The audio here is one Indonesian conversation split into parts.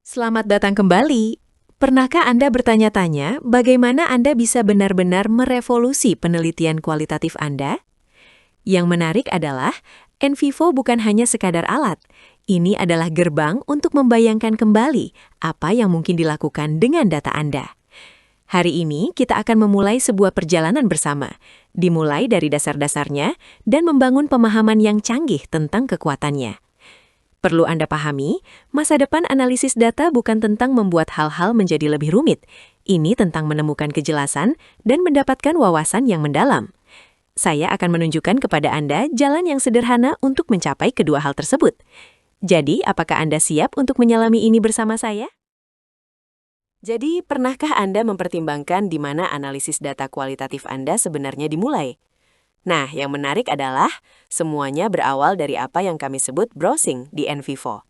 Selamat datang kembali. Pernahkah Anda bertanya-tanya bagaimana Anda bisa benar-benar merevolusi penelitian kualitatif Anda? Yang menarik adalah, NVivo bukan hanya sekadar alat. Ini adalah gerbang untuk membayangkan kembali apa yang mungkin dilakukan dengan data Anda. Hari ini kita akan memulai sebuah perjalanan bersama, dimulai dari dasar-dasarnya dan membangun pemahaman yang canggih tentang kekuatannya. Perlu Anda pahami, masa depan analisis data bukan tentang membuat hal-hal menjadi lebih rumit. Ini tentang menemukan kejelasan dan mendapatkan wawasan yang mendalam. Saya akan menunjukkan kepada Anda jalan yang sederhana untuk mencapai kedua hal tersebut. Jadi, apakah Anda siap untuk menyelami ini bersama saya? Jadi, pernahkah Anda mempertimbangkan di mana analisis data kualitatif Anda sebenarnya dimulai? Nah, yang menarik adalah semuanya berawal dari apa yang kami sebut browsing di NVivo.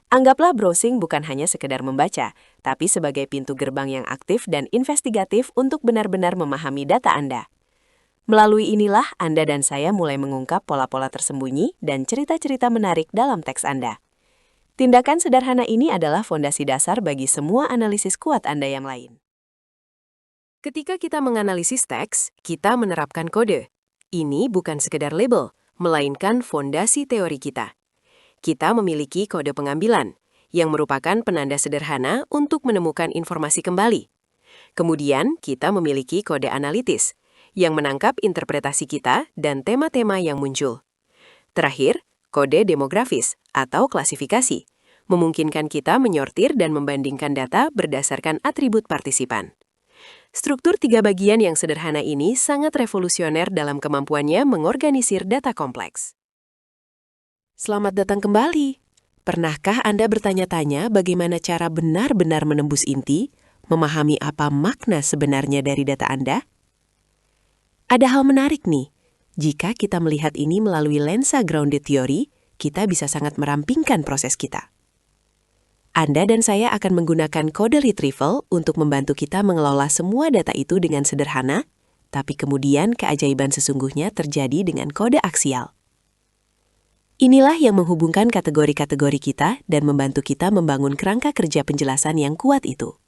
Anggaplah browsing bukan hanya sekedar membaca, tapi sebagai pintu gerbang yang aktif dan investigatif untuk benar-benar memahami data Anda. Melalui inilah Anda dan saya mulai mengungkap pola-pola tersembunyi dan cerita-cerita menarik dalam teks Anda. Tindakan sederhana ini adalah fondasi dasar bagi semua analisis kuat Anda yang lain. Ketika kita menganalisis teks, kita menerapkan kode. Ini bukan sekedar label, melainkan fondasi teori kita. Kita memiliki kode pengambilan, yang merupakan penanda sederhana untuk menemukan informasi kembali. Kemudian, kita memiliki kode analitis, yang menangkap interpretasi kita dan tema-tema yang muncul. Terakhir, kode demografis atau klasifikasi, memungkinkan kita menyortir dan membandingkan data berdasarkan atribut partisipan. Struktur tiga bagian yang sederhana ini sangat revolusioner dalam kemampuannya mengorganisir data kompleks. Selamat datang kembali. Pernahkah Anda bertanya-tanya bagaimana cara benar-benar menembus inti, memahami apa makna sebenarnya dari data Anda? Ada hal menarik nih. Jika kita melihat ini melalui lensa grounded theory, kita bisa sangat merampingkan proses kita. Anda dan saya akan menggunakan kode retrieval untuk membantu kita mengelola semua data itu dengan sederhana, tapi kemudian keajaiban sesungguhnya terjadi dengan kode aksial. Inilah yang menghubungkan kategori-kategori kita dan membantu kita membangun kerangka kerja penjelasan yang kuat itu.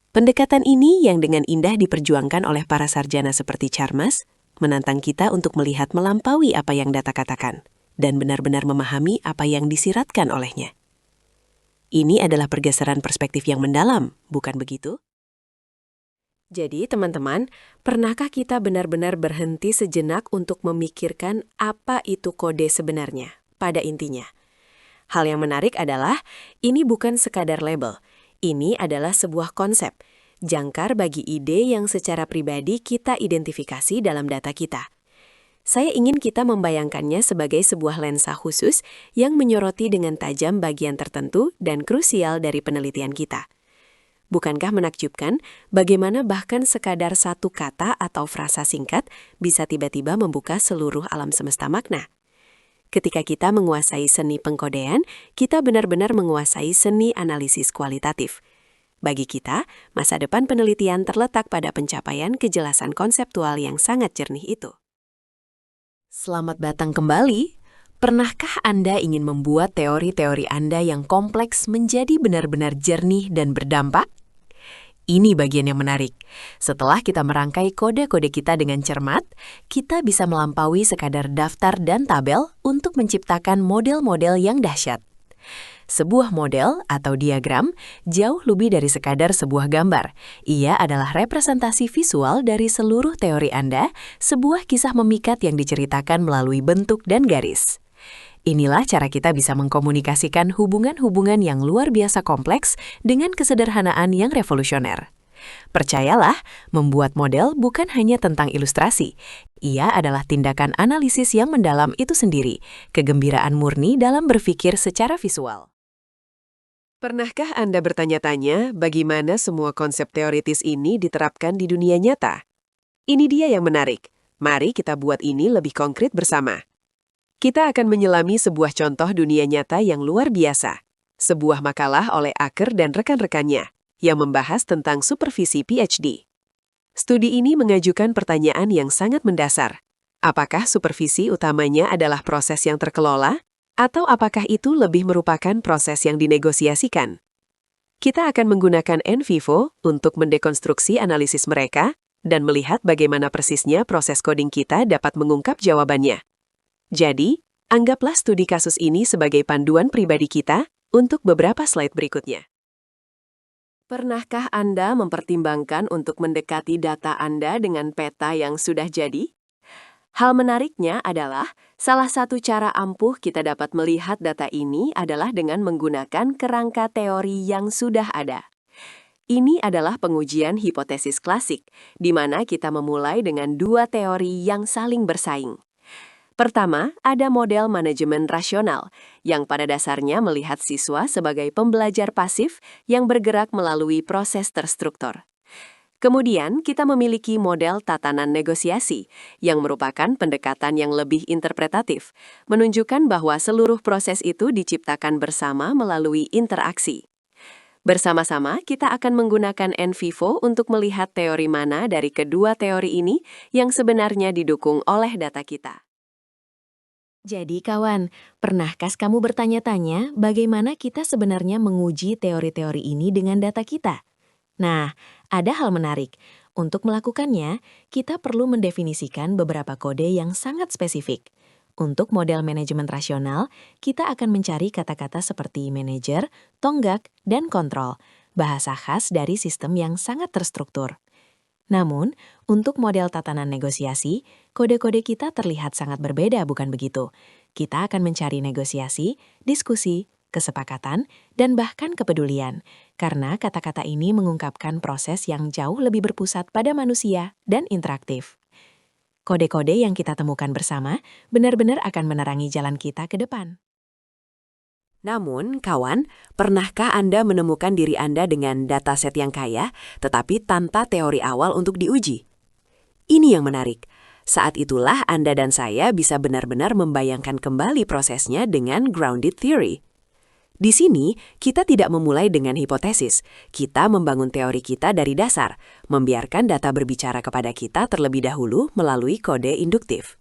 Pendekatan ini yang dengan indah diperjuangkan oleh para sarjana seperti Charmas, menantang kita untuk melihat melampaui apa yang data katakan, dan benar-benar memahami apa yang disiratkan olehnya. Ini adalah pergeseran perspektif yang mendalam, bukan begitu? Jadi, teman-teman, pernahkah kita benar-benar berhenti sejenak untuk memikirkan apa itu kode sebenarnya, pada intinya? Hal yang menarik adalah, ini bukan sekadar label. Ini adalah sebuah konsep, jangkar bagi ide yang secara pribadi kita identifikasi dalam data kita. Saya ingin kita membayangkannya sebagai sebuah lensa khusus yang menyoroti dengan tajam bagian tertentu dan krusial dari penelitian kita. Bukankah menakjubkan bagaimana bahkan sekadar satu kata atau frasa singkat bisa tiba-tiba membuka seluruh alam semesta makna? Ketika kita menguasai seni pengkodean, kita benar-benar menguasai seni analisis kualitatif. Bagi kita, masa depan penelitian terletak pada pencapaian kejelasan konseptual yang sangat jernih itu. Selamat datang kembali. Pernahkah Anda ingin membuat teori-teori Anda yang kompleks menjadi benar-benar jernih dan berdampak? Ini bagian yang menarik. Setelah kita merangkai kode-kode kita dengan cermat, kita bisa melampaui sekadar daftar dan tabel untuk menciptakan model-model yang dahsyat. Sebuah model atau diagram jauh lebih dari sekadar sebuah gambar. Ia adalah representasi visual dari seluruh teori Anda, sebuah kisah memikat yang diceritakan melalui bentuk dan garis. Inilah cara kita bisa mengkomunikasikan hubungan-hubungan yang luar biasa kompleks dengan kesederhanaan yang revolusioner. Percayalah, membuat model bukan hanya tentang ilustrasi. Ia adalah tindakan analisis yang mendalam itu sendiri, kegembiraan murni dalam berpikir secara visual. Pernahkah Anda bertanya-tanya bagaimana semua konsep teoritis ini diterapkan di dunia nyata? Ini dia yang menarik. Mari kita buat ini lebih konkret bersama. Kita akan menyelami sebuah contoh dunia nyata yang luar biasa. Sebuah makalah oleh Aker dan rekan-rekannya yang membahas tentang supervisi PhD. Studi ini mengajukan pertanyaan yang sangat mendasar. Apakah supervisi utamanya adalah proses yang terkelola? Atau apakah itu lebih merupakan proses yang dinegosiasikan? Kita akan menggunakan NVivo untuk mendekonstruksi analisis mereka dan melihat bagaimana persisnya proses coding kita dapat mengungkap jawabannya. Jadi, anggaplah studi kasus ini sebagai panduan pribadi kita untuk beberapa slide berikutnya. Pernahkah Anda mempertimbangkan untuk mendekati data Anda dengan peta yang sudah jadi? Hal menariknya adalah, salah satu cara ampuh kita dapat melihat data ini adalah dengan menggunakan kerangka teori yang sudah ada. Ini adalah pengujian hipotesis klasik, di mana kita memulai dengan dua teori yang saling bersaing. Pertama, ada model manajemen rasional, yang pada dasarnya melihat siswa sebagai pembelajar pasif yang bergerak melalui proses terstruktur. Kemudian, kita memiliki model tatanan negosiasi, yang merupakan pendekatan yang lebih interpretatif, menunjukkan bahwa seluruh proses itu diciptakan bersama melalui interaksi. Bersama-sama, kita akan menggunakan NVivo untuk melihat teori mana dari kedua teori ini yang sebenarnya didukung oleh data kita. Jadi kawan, pernahkah kamu bertanya-tanya bagaimana kita sebenarnya menguji teori-teori ini dengan data kita? Nah, ada hal menarik. Untuk melakukannya, kita perlu mendefinisikan beberapa kode yang sangat spesifik. Untuk model manajemen rasional, kita akan mencari kata-kata seperti manajer, tonggak, dan kontrol, bahasa khas dari sistem yang sangat terstruktur. Namun, untuk model tatanan negosiasi, kode-kode kita terlihat sangat berbeda, bukan begitu? Kita akan mencari negosiasi, diskusi, kesepakatan, dan bahkan kepedulian, karena kata-kata ini mengungkapkan proses yang jauh lebih berpusat pada manusia dan interaktif. Kode-kode yang kita temukan bersama benar-benar akan menerangi jalan kita ke depan. Namun, kawan, pernahkah Anda menemukan diri Anda dengan dataset yang kaya, tetapi tanpa teori awal untuk diuji? Ini yang menarik. Saat itulah Anda dan saya bisa benar-benar membayangkan kembali prosesnya dengan grounded theory. Di sini, kita tidak memulai dengan hipotesis. Kita membangun teori kita dari dasar, membiarkan data berbicara kepada kita terlebih dahulu melalui kode induktif.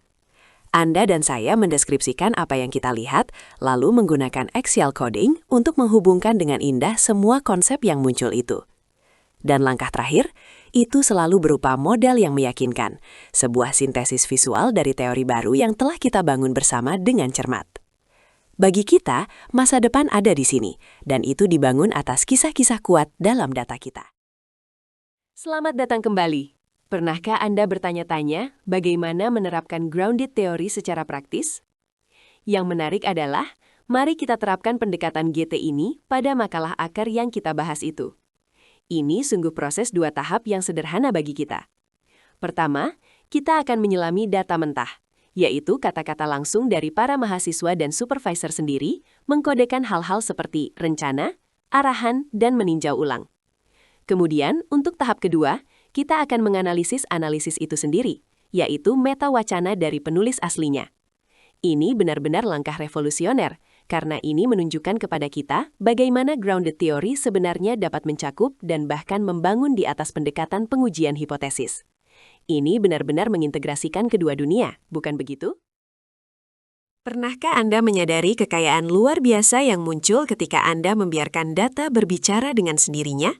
Anda dan saya mendeskripsikan apa yang kita lihat, lalu menggunakan axial coding untuk menghubungkan dengan indah semua konsep yang muncul itu. Dan langkah terakhir, itu selalu berupa modal yang meyakinkan, sebuah sintesis visual dari teori baru yang telah kita bangun bersama dengan cermat. Bagi kita, masa depan ada di sini, dan itu dibangun atas kisah-kisah kuat dalam data kita. Selamat datang kembali. Pernahkah Anda bertanya-tanya bagaimana menerapkan grounded theory secara praktis? Yang menarik adalah, mari kita terapkan pendekatan GT ini pada makalah akar yang kita bahas itu. Ini sungguh proses dua tahap yang sederhana bagi kita. Pertama, kita akan menyelami data mentah, yaitu kata-kata langsung dari para mahasiswa dan supervisor sendiri, mengkodekan hal-hal seperti rencana, arahan, dan meninjau ulang. Kemudian, untuk tahap kedua, kita akan menganalisis analisis itu sendiri, yaitu meta wacana dari penulis aslinya. Ini benar-benar langkah revolusioner, karena ini menunjukkan kepada kita bagaimana grounded theory sebenarnya dapat mencakup dan bahkan membangun di atas pendekatan pengujian hipotesis. Ini benar-benar mengintegrasikan kedua dunia, bukan begitu? Pernahkah Anda menyadari kekayaan luar biasa yang muncul ketika Anda membiarkan data berbicara dengan sendirinya?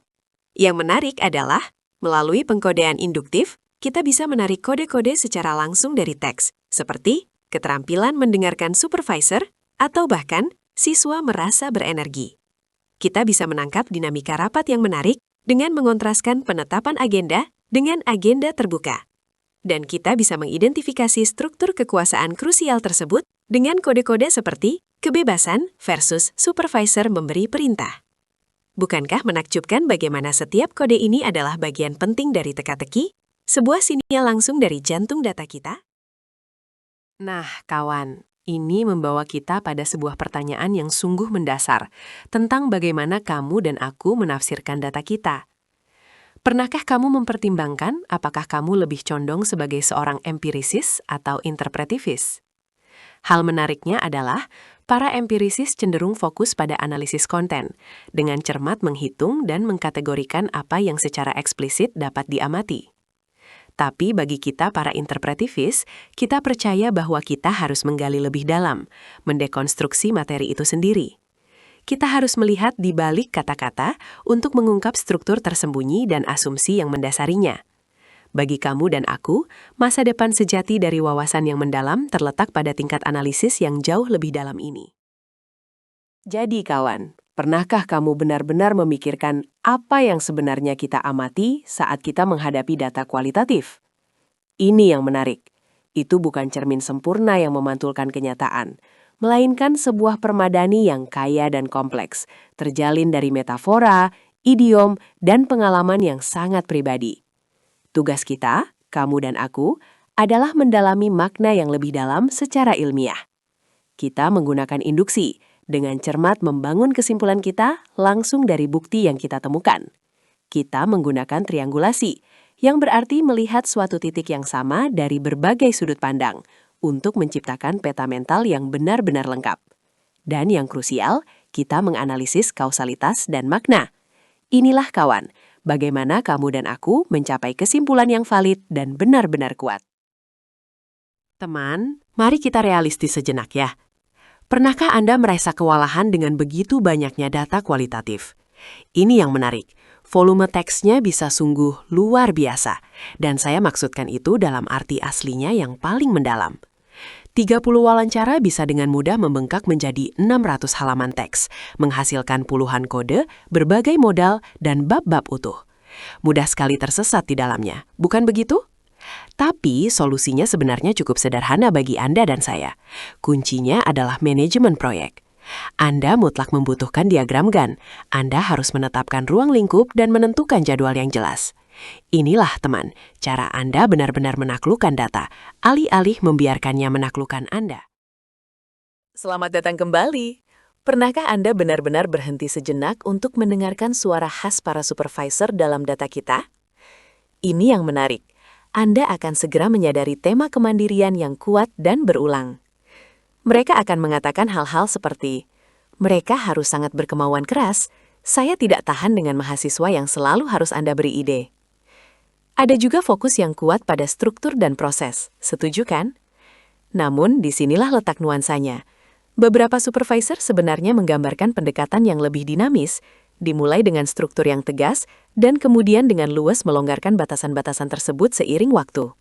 Yang menarik adalah, melalui pengkodean induktif, kita bisa menarik kode-kode secara langsung dari teks, seperti keterampilan mendengarkan supervisor, atau bahkan siswa merasa berenergi. Kita bisa menangkap dinamika rapat yang menarik dengan mengontraskan penetapan agenda dengan agenda terbuka. Dan kita bisa mengidentifikasi struktur kekuasaan krusial tersebut dengan kode-kode seperti kebebasan versus supervisor memberi perintah. Bukankah menakjubkan bagaimana setiap kode ini adalah bagian penting dari teka-teki, sebuah sinyal langsung dari jantung data kita? Nah, kawan, ini membawa kita pada sebuah pertanyaan yang sungguh mendasar tentang bagaimana kamu dan aku menafsirkan data kita. Pernahkah kamu mempertimbangkan apakah kamu lebih condong sebagai seorang empirisis atau interpretivis? Hal menariknya adalah, para empirisis cenderung fokus pada analisis konten, dengan cermat menghitung dan mengkategorikan apa yang secara eksplisit dapat diamati. Tapi bagi kita para interpretivis, kita percaya bahwa kita harus menggali lebih dalam, mendekonstruksi materi itu sendiri. Kita harus melihat di balik kata-kata untuk mengungkap struktur tersembunyi dan asumsi yang mendasarinya. Bagi kamu dan aku, masa depan sejati dari wawasan yang mendalam terletak pada tingkat analisis yang jauh lebih dalam ini. Jadi kawan, pernahkah kamu benar-benar memikirkan apa yang sebenarnya kita amati saat kita menghadapi data kualitatif? Ini yang menarik. Itu bukan cermin sempurna yang memantulkan kenyataan, melainkan sebuah permadani yang kaya dan kompleks, terjalin dari metafora, idiom, dan pengalaman yang sangat pribadi. Tugas kita, kamu dan aku, adalah mendalami makna yang lebih dalam secara ilmiah. Kita menggunakan induksi, dengan cermat membangun kesimpulan kita langsung dari bukti yang kita temukan. Kita menggunakan triangulasi, yang berarti melihat suatu titik yang sama dari berbagai sudut pandang untuk menciptakan peta mental yang benar-benar lengkap. Dan yang krusial, kita menganalisis kausalitas dan makna. Inilah kawan, bagaimana kamu dan aku mencapai kesimpulan yang valid dan benar-benar kuat. Teman, mari kita realistis sejenak ya. Pernahkah Anda merasa kewalahan dengan begitu banyaknya data kualitatif? Ini yang menarik. Volume teksnya bisa sungguh luar biasa. Dan saya maksudkan itu dalam arti aslinya yang paling mendalam. 30 wawancara bisa dengan mudah membengkak menjadi 600 halaman teks, menghasilkan puluhan kode, berbagai modal, dan bab-bab utuh. Mudah sekali tersesat di dalamnya, bukan begitu? Tapi solusinya sebenarnya cukup sederhana bagi Anda dan saya. Kuncinya adalah manajemen proyek. Anda mutlak membutuhkan diagram Gantt. Anda harus menetapkan ruang lingkup dan menentukan jadwal yang jelas. Inilah teman, cara Anda benar-benar menaklukkan data, alih-alih membiarkannya menaklukkan Anda. Selamat datang kembali. Pernahkah Anda benar-benar berhenti sejenak untuk mendengarkan suara khas para supervisor dalam data kita? Ini yang menarik. Anda akan segera menyadari tema kemandirian yang kuat dan berulang. Mereka akan mengatakan hal-hal seperti, mereka harus sangat berkemauan keras, saya tidak tahan dengan mahasiswa yang selalu harus Anda beri ide. Ada juga fokus yang kuat pada struktur dan proses, setuju kan? Namun, disinilah letak nuansanya. Beberapa supervisor sebenarnya menggambarkan pendekatan yang lebih dinamis, dimulai dengan struktur yang tegas, dan kemudian dengan luas melonggarkan batasan-batasan tersebut seiring waktu.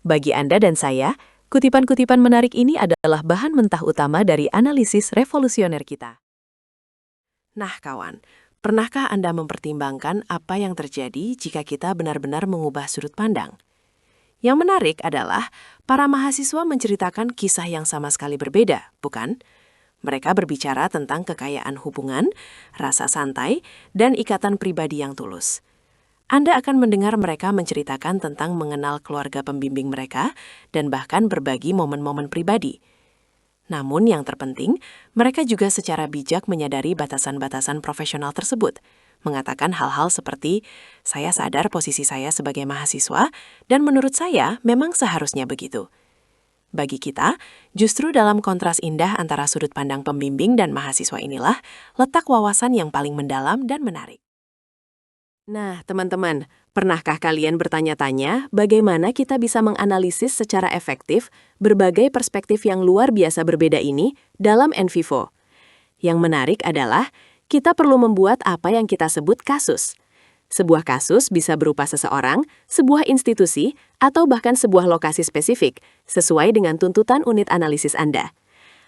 Bagi Anda dan saya, kutipan-kutipan menarik ini adalah bahan mentah utama dari analisis revolusioner kita. Nah kawan, pernahkah Anda mempertimbangkan apa yang terjadi jika kita benar-benar mengubah sudut pandang? Yang menarik adalah, para mahasiswa menceritakan kisah yang sama sekali berbeda, bukan? Mereka berbicara tentang kekayaan hubungan, rasa santai, dan ikatan pribadi yang tulus. Anda akan mendengar mereka menceritakan tentang mengenal keluarga pembimbing mereka dan bahkan berbagi momen-momen pribadi. Namun yang terpenting, mereka juga secara bijak menyadari batasan-batasan profesional tersebut, mengatakan hal-hal seperti, saya sadar posisi saya sebagai mahasiswa, dan menurut saya memang seharusnya begitu. Bagi kita, justru dalam kontras indah antara sudut pandang pembimbing dan mahasiswa inilah letak wawasan yang paling mendalam dan menarik. Nah, teman-teman, pernahkah kalian bertanya-tanya bagaimana kita bisa menganalisis secara efektif berbagai perspektif yang luar biasa berbeda ini dalam NVivo? Yang menarik adalah kita perlu membuat apa yang kita sebut kasus. Sebuah kasus bisa berupa seseorang, sebuah institusi, atau bahkan sebuah lokasi spesifik, sesuai dengan tuntutan unit analisis Anda.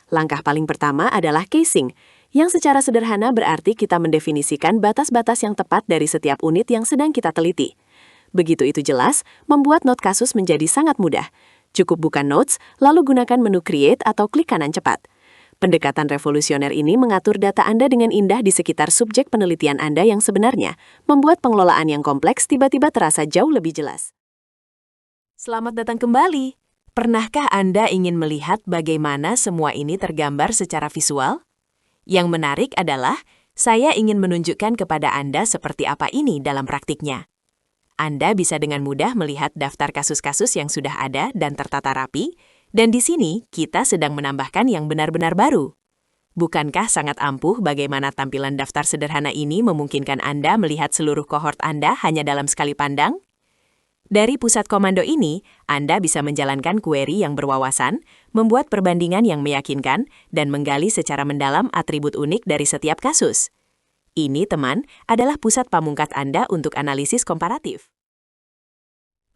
Langkah paling pertama adalah casing, yang secara sederhana berarti kita mendefinisikan batas-batas yang tepat dari setiap unit yang sedang kita teliti. Begitu itu jelas, membuat note kasus menjadi sangat mudah. Cukup buka notes, lalu gunakan menu create atau klik kanan cepat. Pendekatan revolusioner ini mengatur data Anda dengan indah di sekitar subjek penelitian Anda yang sebenarnya, membuat pengelolaan yang kompleks tiba-tiba terasa jauh lebih jelas. Selamat datang kembali. Pernahkah Anda ingin melihat bagaimana semua ini tergambar secara visual? Yang menarik adalah, saya ingin menunjukkan kepada Anda seperti apa ini dalam praktiknya. Anda bisa dengan mudah melihat daftar kasus-kasus yang sudah ada dan tertata rapi, dan di sini kita sedang menambahkan yang benar-benar baru. Bukankah sangat ampuh bagaimana tampilan daftar sederhana ini memungkinkan Anda melihat seluruh kohort Anda hanya dalam sekali pandang? Dari pusat komando ini, Anda bisa menjalankan query yang berwawasan, membuat perbandingan yang meyakinkan, dan menggali secara mendalam atribut unik dari setiap kasus. Ini, teman, adalah pusat pamungkas Anda untuk analisis komparatif.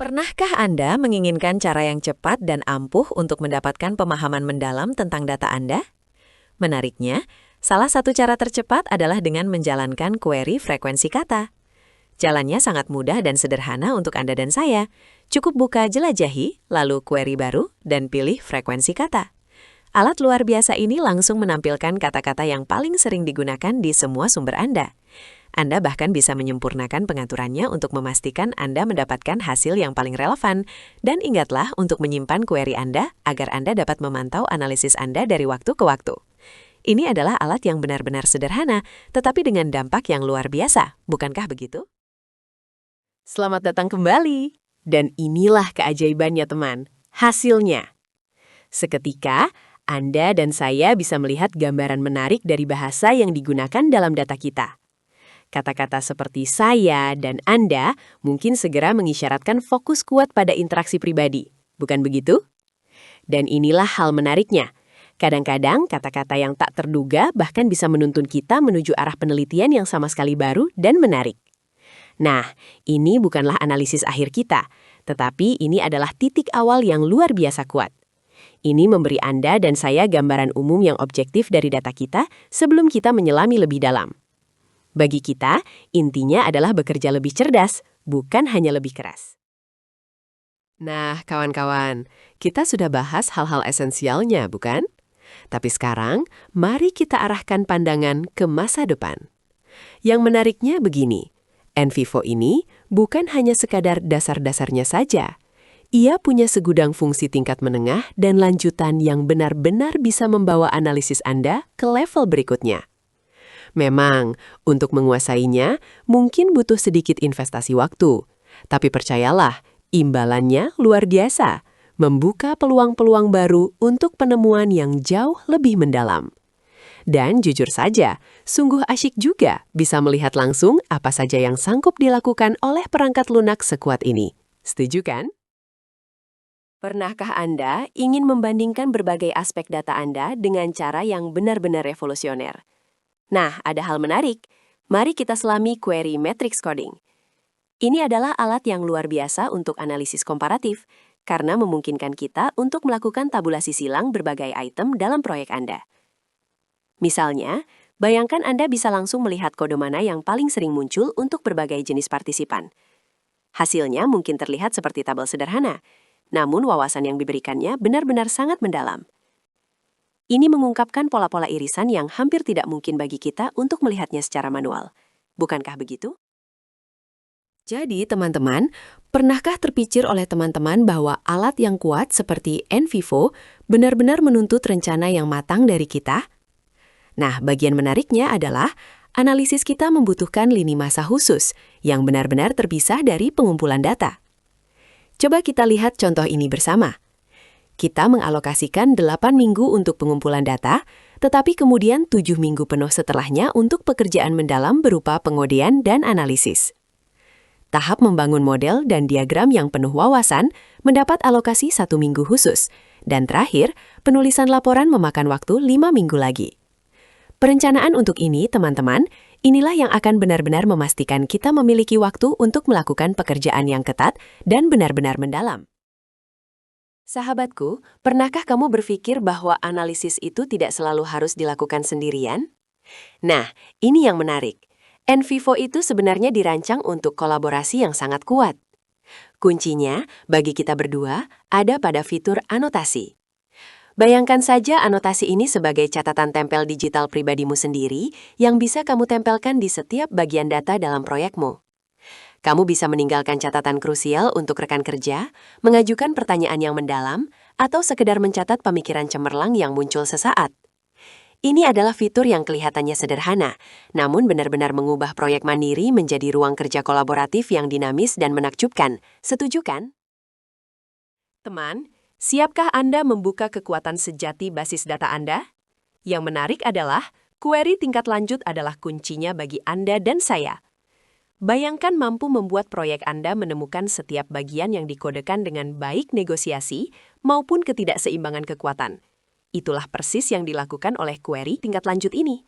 Pernahkah Anda menginginkan cara yang cepat dan ampuh untuk mendapatkan pemahaman mendalam tentang data Anda? Menariknya, salah satu cara tercepat adalah dengan menjalankan query frekuensi kata. Jalannya sangat mudah dan sederhana untuk Anda dan saya. Cukup buka Jelajahi, lalu query baru, dan pilih frekuensi kata. Alat luar biasa ini langsung menampilkan kata-kata yang paling sering digunakan di semua sumber Anda. Anda bahkan bisa menyempurnakan pengaturannya untuk memastikan Anda mendapatkan hasil yang paling relevan. Dan ingatlah untuk menyimpan query Anda agar Anda dapat memantau analisis Anda dari waktu ke waktu. Ini adalah alat yang benar-benar sederhana, tetapi dengan dampak yang luar biasa, bukankah begitu? Selamat datang kembali. Dan inilah keajaibannya, teman. Hasilnya. Seketika, Anda dan saya bisa melihat gambaran menarik dari bahasa yang digunakan dalam data kita. Kata-kata seperti saya dan Anda mungkin segera mengisyaratkan fokus kuat pada interaksi pribadi. Bukan begitu? Dan inilah hal menariknya. Kadang-kadang kata-kata yang tak terduga bahkan bisa menuntun kita menuju arah penelitian yang sama sekali baru dan menarik. Nah, ini bukanlah analisis akhir kita, tetapi ini adalah titik awal yang luar biasa kuat. Ini memberi Anda dan saya gambaran umum yang objektif dari data kita sebelum kita menyelami lebih dalam. Bagi kita, intinya adalah bekerja lebih cerdas, bukan hanya lebih keras. Nah, kawan-kawan, kita sudah bahas hal-hal esensialnya, bukan? Tapi sekarang, mari kita arahkan pandangan ke masa depan. Yang menariknya begini. NVivo ini bukan hanya sekadar dasar-dasarnya saja. Ia punya segudang fungsi tingkat menengah dan lanjutan yang benar-benar bisa membawa analisis Anda ke level berikutnya. Memang, untuk menguasainya mungkin butuh sedikit investasi waktu. Tapi percayalah, imbalannya luar biasa, membuka peluang-peluang baru untuk penemuan yang jauh lebih mendalam. Dan jujur saja, sungguh asyik juga bisa melihat langsung apa saja yang sanggup dilakukan oleh perangkat lunak sekuat ini. Setuju kan? Pernahkah Anda ingin membandingkan berbagai aspek data Anda dengan cara yang benar-benar revolusioner? Nah, ada hal menarik. Mari kita selami query matrix coding. Ini adalah alat yang luar biasa untuk analisis komparatif, karena memungkinkan kita untuk melakukan tabulasi silang berbagai item dalam proyek Anda. Misalnya, bayangkan Anda bisa langsung melihat kode mana yang paling sering muncul untuk berbagai jenis partisipan. Hasilnya mungkin terlihat seperti tabel sederhana, namun wawasan yang diberikannya benar-benar sangat mendalam. Ini mengungkapkan pola-pola irisan yang hampir tidak mungkin bagi kita untuk melihatnya secara manual. Bukankah begitu? Jadi, teman-teman, pernahkah terpikir oleh teman-teman bahwa alat yang kuat seperti NVivo benar-benar menuntut rencana yang matang dari kita? Nah, bagian menariknya adalah analisis kita membutuhkan lini masa khusus yang benar-benar terpisah dari pengumpulan data. Coba kita lihat contoh ini bersama. Kita mengalokasikan 8 minggu untuk pengumpulan data, tetapi kemudian 7 minggu penuh setelahnya untuk pekerjaan mendalam berupa pengodean dan analisis. Tahap membangun model dan diagram yang penuh wawasan mendapat alokasi 1 minggu khusus, dan terakhir, penulisan laporan memakan waktu 5 minggu lagi. Perencanaan untuk ini, teman-teman, inilah yang akan benar-benar memastikan kita memiliki waktu untuk melakukan pekerjaan yang ketat dan benar-benar mendalam. Sahabatku, pernahkah kamu berpikir bahwa analisis itu tidak selalu harus dilakukan sendirian? Nah, ini yang menarik. NVivo itu sebenarnya dirancang untuk kolaborasi yang sangat kuat. Kuncinya, bagi kita berdua, ada pada fitur anotasi. Bayangkan saja anotasi ini sebagai catatan tempel digital pribadimu sendiri yang bisa kamu tempelkan di setiap bagian data dalam proyekmu. Kamu bisa meninggalkan catatan krusial untuk rekan kerja, mengajukan pertanyaan yang mendalam, atau sekedar mencatat pemikiran cemerlang yang muncul sesaat. Ini adalah fitur yang kelihatannya sederhana, namun benar-benar mengubah proyek mandiri menjadi ruang kerja kolaboratif yang dinamis dan menakjubkan. Setuju kan? Teman, siapkah Anda membuka kekuatan sejati basis data Anda? Yang menarik adalah, query tingkat lanjut adalah kuncinya bagi Anda dan saya. Bayangkan mampu membuat proyek Anda menemukan setiap bagian yang dikodekan dengan baik negosiasi maupun ketidakseimbangan kekuatan. Itulah persis yang dilakukan oleh query tingkat lanjut ini.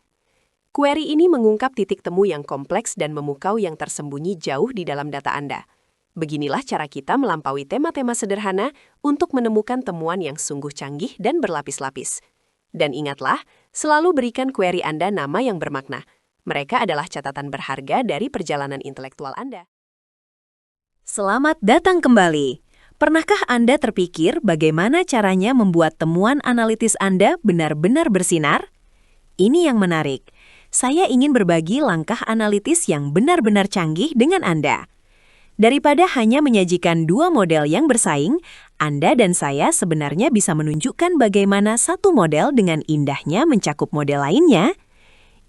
Query ini mengungkap titik temu yang kompleks dan memukau yang tersembunyi jauh di dalam data Anda. Beginilah cara kita melampaui tema-tema sederhana untuk menemukan temuan yang sungguh canggih dan berlapis-lapis. Dan ingatlah, selalu berikan query Anda nama yang bermakna. Mereka adalah catatan berharga dari perjalanan intelektual Anda. Selamat datang kembali. Pernahkah Anda terpikir bagaimana caranya membuat temuan analitis Anda benar-benar bersinar? Ini yang menarik. Saya ingin berbagi langkah analitis yang benar-benar canggih dengan Anda. Daripada hanya menyajikan dua model yang bersaing, Anda dan saya sebenarnya bisa menunjukkan bagaimana satu model dengan indahnya mencakup model lainnya.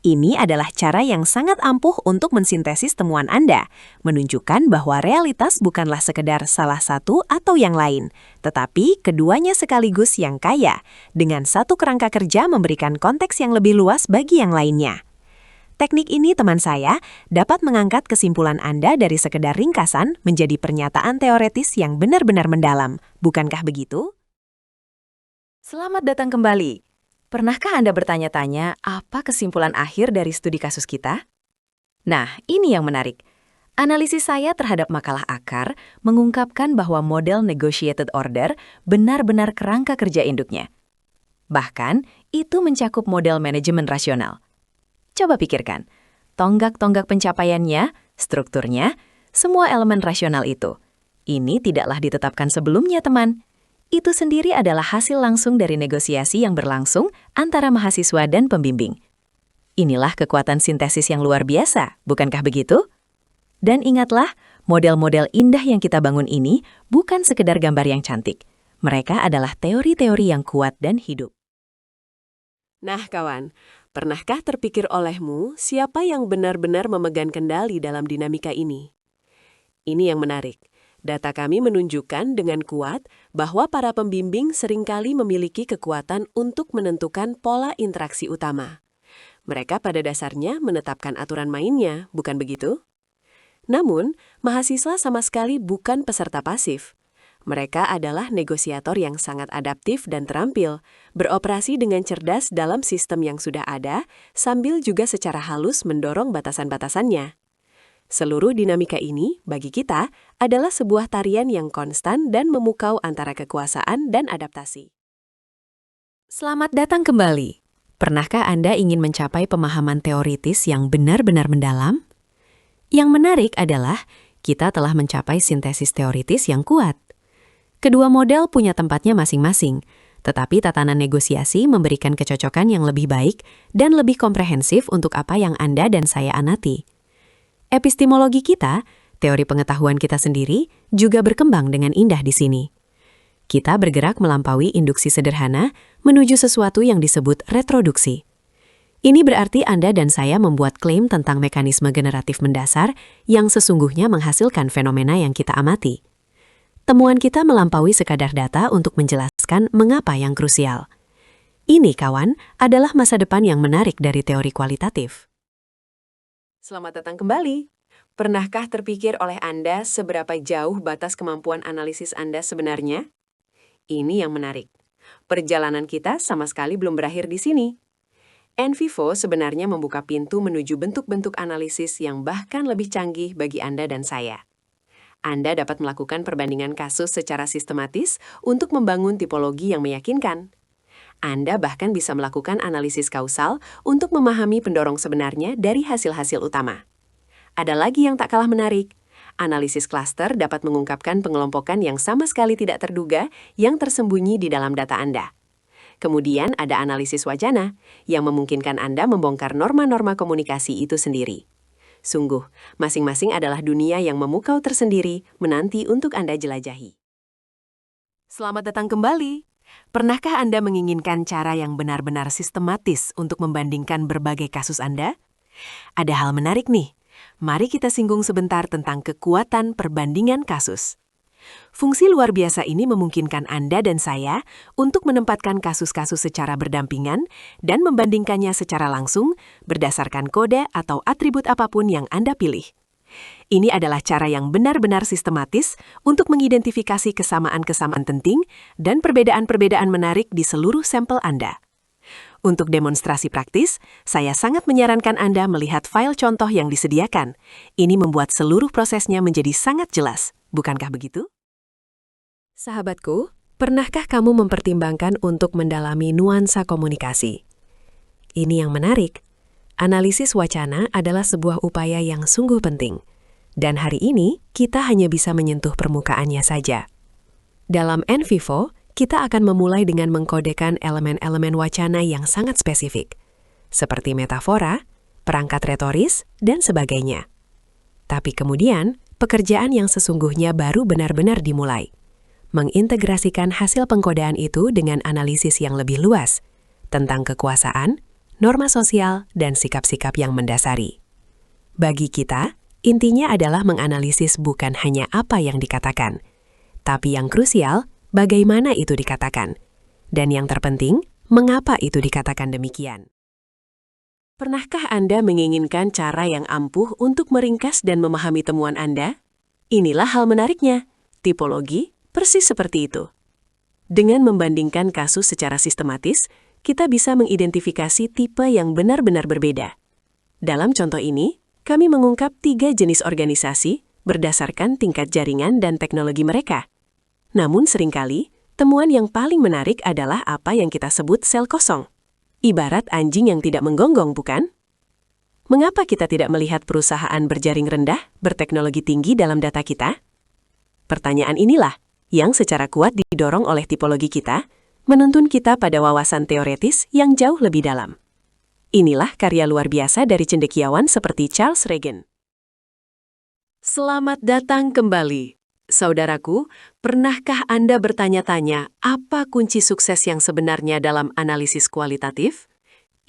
Ini adalah cara yang sangat ampuh untuk mensintesis temuan Anda, menunjukkan bahwa realitas bukanlah sekedar salah satu atau yang lain, tetapi keduanya sekaligus yang kaya, dengan satu kerangka kerja memberikan konteks yang lebih luas bagi yang lainnya. Teknik ini, teman saya, dapat mengangkat kesimpulan Anda dari sekedar ringkasan menjadi pernyataan teoretis yang benar-benar mendalam. Bukankah begitu? Selamat datang kembali. Pernahkah Anda bertanya-tanya apa kesimpulan akhir dari studi kasus kita? Nah, ini yang menarik. Analisis saya terhadap makalah akar mengungkapkan bahwa model negotiated order benar-benar kerangka kerja induknya. Bahkan, itu mencakup model manajemen rasional. Coba pikirkan, tonggak-tonggak pencapaiannya, strukturnya, semua elemen rasional itu. Ini tidaklah ditetapkan sebelumnya, teman. Itu sendiri adalah hasil langsung dari negosiasi yang berlangsung antara mahasiswa dan pembimbing. Inilah kekuatan sintesis yang luar biasa, bukankah begitu? Dan ingatlah, model-model indah yang kita bangun ini bukan sekedar gambar yang cantik. Mereka adalah teori-teori yang kuat dan hidup. Nah, kawan, pernahkah terpikir olehmu siapa yang benar-benar memegang kendali dalam dinamika ini? Ini yang menarik. Data kami menunjukkan dengan kuat bahwa para pembimbing seringkali memiliki kekuatan untuk menentukan pola interaksi utama. Mereka pada dasarnya menetapkan aturan mainnya, bukan begitu? Namun, mahasiswa sama sekali bukan peserta pasif. Mereka adalah negosiator yang sangat adaptif dan terampil, beroperasi dengan cerdas dalam sistem yang sudah ada, sambil juga secara halus mendorong batasan-batasannya. Seluruh dinamika ini, bagi kita, adalah sebuah tarian yang konstan dan memukau antara kekuasaan dan adaptasi. Selamat datang kembali. Pernahkah Anda ingin mencapai pemahaman teoritis yang benar-benar mendalam? Yang menarik adalah, kita telah mencapai sintesis teoritis yang kuat. Kedua model punya tempatnya masing-masing, tetapi tatanan negosiasi memberikan kecocokan yang lebih baik dan lebih komprehensif untuk apa yang Anda dan saya amati. Epistemologi kita, teori pengetahuan kita sendiri, juga berkembang dengan indah di sini. Kita bergerak melampaui induksi sederhana menuju sesuatu yang disebut retroduksi. Ini berarti Anda dan saya membuat klaim tentang mekanisme generatif mendasar yang sesungguhnya menghasilkan fenomena yang kita amati. Temuan kita melampaui sekadar data untuk menjelaskan mengapa yang krusial. Ini, kawan, adalah masa depan yang menarik dari teori kualitatif. Selamat datang kembali. Pernahkah terpikir oleh Anda seberapa jauh batas kemampuan analisis Anda sebenarnya? Ini yang menarik. Perjalanan kita sama sekali belum berakhir di sini. NVivo sebenarnya membuka pintu menuju bentuk-bentuk analisis yang bahkan lebih canggih bagi Anda dan saya. Anda dapat melakukan perbandingan kasus secara sistematis untuk membangun tipologi yang meyakinkan. Anda bahkan bisa melakukan analisis kausal untuk memahami pendorong sebenarnya dari hasil-hasil utama. Ada lagi yang tak kalah menarik. Analisis klaster dapat mengungkapkan pengelompokan yang sama sekali tidak terduga yang tersembunyi di dalam data Anda. Kemudian ada analisis wacana yang memungkinkan Anda membongkar norma-norma komunikasi itu sendiri. Sungguh, masing-masing adalah dunia yang memukau tersendiri menanti untuk Anda jelajahi. Selamat datang kembali. Pernahkah Anda menginginkan cara yang benar-benar sistematis untuk membandingkan berbagai kasus Anda? Ada hal menarik nih. Mari kita singgung sebentar tentang kekuatan perbandingan kasus. Fungsi luar biasa ini memungkinkan Anda dan saya untuk menempatkan kasus-kasus secara berdampingan dan membandingkannya secara langsung berdasarkan kode atau atribut apapun yang Anda pilih. Ini adalah cara yang benar-benar sistematis untuk mengidentifikasi kesamaan-kesamaan penting dan perbedaan-perbedaan menarik di seluruh sampel Anda. Untuk demonstrasi praktis, saya sangat menyarankan Anda melihat file contoh yang disediakan. Ini membuat seluruh prosesnya menjadi sangat jelas, bukankah begitu? Sahabatku, pernahkah kamu mempertimbangkan untuk mendalami nuansa komunikasi? Ini yang menarik. Analisis wacana adalah sebuah upaya yang sungguh penting. Dan hari ini, kita hanya bisa menyentuh permukaannya saja. Dalam NVivo, kita akan memulai dengan mengkodekan elemen-elemen wacana yang sangat spesifik, seperti metafora, perangkat retoris, dan sebagainya. Tapi kemudian, pekerjaan yang sesungguhnya baru benar-benar dimulai. Mengintegrasikan hasil pengkodaan itu dengan analisis yang lebih luas, tentang kekuasaan, norma sosial, dan sikap-sikap yang mendasari. Bagi kita, intinya adalah menganalisis bukan hanya apa yang dikatakan, tapi yang krusial, bagaimana itu dikatakan. Dan yang terpenting, mengapa itu dikatakan demikian. Pernahkah Anda menginginkan cara yang ampuh untuk meringkas dan memahami temuan Anda? Inilah hal menariknya. Tipologi persis seperti itu. Dengan membandingkan kasus secara sistematis, kita bisa mengidentifikasi tipe yang benar-benar berbeda. Dalam contoh ini, kami mengungkap 3 jenis organisasi berdasarkan tingkat jaringan dan teknologi mereka. Namun seringkali, temuan yang paling menarik adalah apa yang kita sebut sel kosong. Ibarat anjing yang tidak menggonggong, bukan? Mengapa kita tidak melihat perusahaan berjaring rendah, berteknologi tinggi dalam data kita? Pertanyaan inilah yang secara kuat didorong oleh tipologi kita, menuntun kita pada wawasan teoretis yang jauh lebih dalam. Inilah karya luar biasa dari cendekiawan seperti Charles Regan. Selamat datang kembali. Saudaraku, pernahkah Anda bertanya-tanya apa kunci sukses yang sebenarnya dalam analisis kualitatif?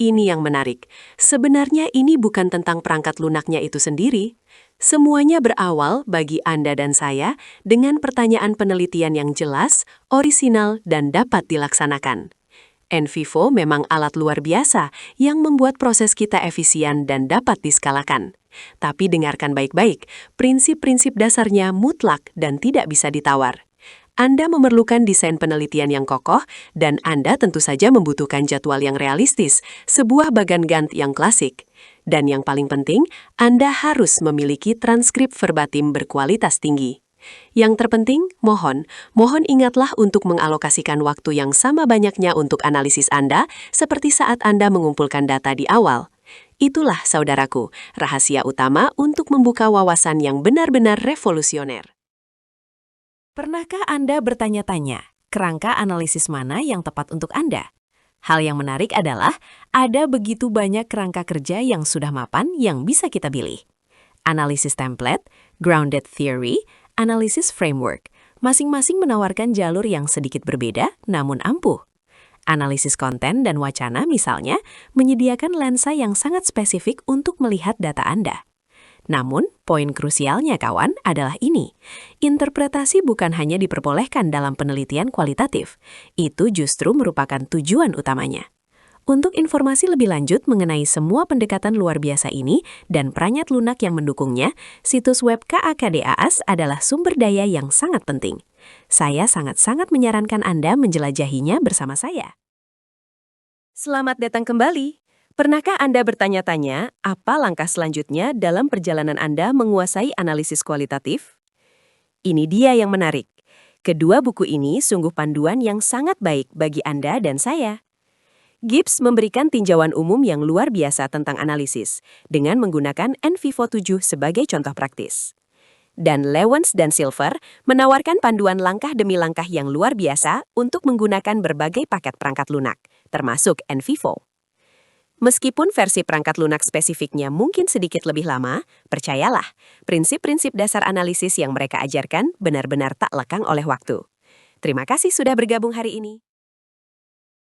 Ini yang menarik. Sebenarnya ini bukan tentang perangkat lunaknya itu sendiri. Semuanya berawal bagi Anda dan saya dengan pertanyaan penelitian yang jelas, orisinal, dan dapat dilaksanakan. NVivo memang alat luar biasa yang membuat proses kita efisien dan dapat diskalakan. Tapi dengarkan baik-baik, prinsip-prinsip dasarnya mutlak dan tidak bisa ditawar. Anda memerlukan desain penelitian yang kokoh, dan Anda tentu saja membutuhkan jadwal yang realistis, sebuah bagan Gantt yang klasik. Dan yang paling penting, Anda harus memiliki transkrip verbatim berkualitas tinggi. Yang terpenting, mohon ingatlah untuk mengalokasikan waktu yang sama banyaknya untuk analisis Anda, seperti saat Anda mengumpulkan data di awal. Itulah, saudaraku, rahasia utama untuk membuka wawasan yang benar-benar revolusioner. Pernahkah Anda bertanya-tanya, kerangka analisis mana yang tepat untuk Anda? Hal yang menarik adalah, ada begitu banyak kerangka kerja yang sudah mapan yang bisa kita pilih. Analisis template, grounded theory, analisis framework, masing-masing menawarkan jalur yang sedikit berbeda namun ampuh. Analisis konten dan wacana misalnya menyediakan lensa yang sangat spesifik untuk melihat data Anda. Namun, poin krusialnya kawan adalah ini. Interpretasi bukan hanya diperbolehkan dalam penelitian kualitatif. Itu justru merupakan tujuan utamanya. Untuk informasi lebih lanjut mengenai semua pendekatan luar biasa ini dan peranyat lunak yang mendukungnya, situs web KAKDAAS adalah sumber daya yang sangat penting. Saya sangat-sangat menyarankan Anda menjelajahinya bersama saya. Selamat datang kembali. Pernahkah Anda bertanya-tanya apa langkah selanjutnya dalam perjalanan Anda menguasai analisis kualitatif? Ini dia yang menarik. Kedua buku ini sungguh panduan yang sangat baik bagi Anda dan saya. Gibbs memberikan tinjauan umum yang luar biasa tentang analisis dengan menggunakan NVivo 7 sebagai contoh praktis. Dan Lewens dan Silver menawarkan panduan langkah demi langkah yang luar biasa untuk menggunakan berbagai paket perangkat lunak, termasuk NVivo. Meskipun versi perangkat lunak spesifiknya mungkin sedikit lebih lama, percayalah, prinsip-prinsip dasar analisis yang mereka ajarkan benar-benar tak lekang oleh waktu. Terima kasih sudah bergabung hari ini.